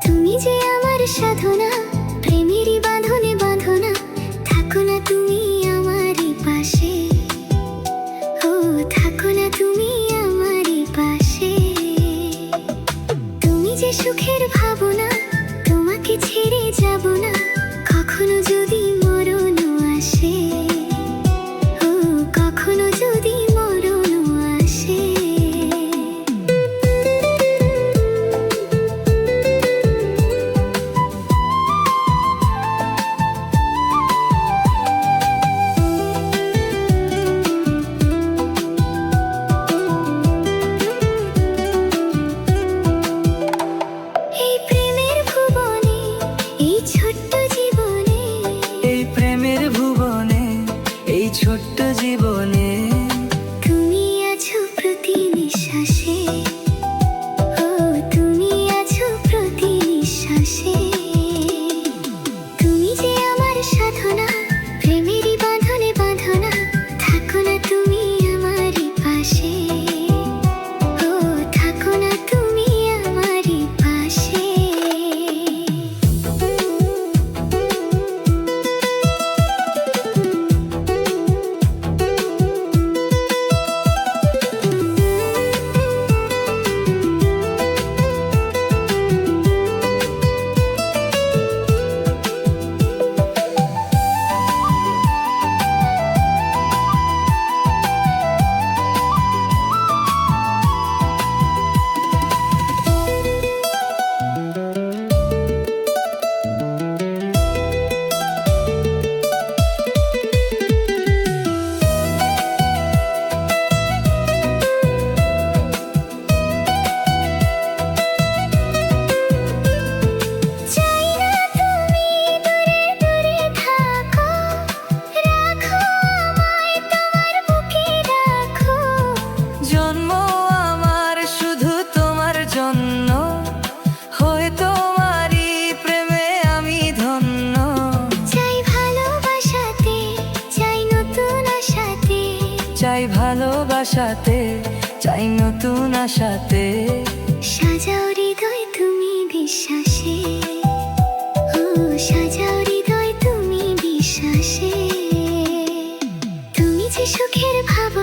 তুমি যে আমার সাধনা, প্রেমেরই বাঁধনে বাঁধনা, থাকো না তুমি আমারই পাশে, ও থাকো না তুমি আমারই পাশে। তুমি যে সুখের ভাবনা, তোমাকে ছেড়ে যাব না কখনো যদি মরণ আসে, ও কখনো যদি মরণ আসে। এই প্রেমের ভুবনে, এই ছোট্ট জীবনে, এই প্রেমের ভুবনে, এই ছোট্ট জীবনে তুমি আছো প্রতি নিঃশ্বাসে, ও তুমি আছো প্রতি নিঃশ্বাসে। তুমি যে আমার সাধনা, প্রেমেরই বাঁধনে বাঁধনা, থাকো না তুমি আমারই পাশে, ও থাকো না তুমি আমারই পাশে। চাই না তুমি দূরে দূরে থাকো, রাখো আমায় তোমার বুকে রাখো। জন্ম আমার শুধু তোমার জন্য, হয়ে তোমারই প্রেমে আমি ধন্য। চাই ভালোবাসাতে, চাই নতুন আশাতে, চাই ভালোবাসাতে, চাই নতুন আশাতে। সাজাও হৃদয় তুমি বিশ্বাসে, ও সাজাও হৃদয় তুমি বিশ্বাসে। তুমি যে সুখের ভাবনা,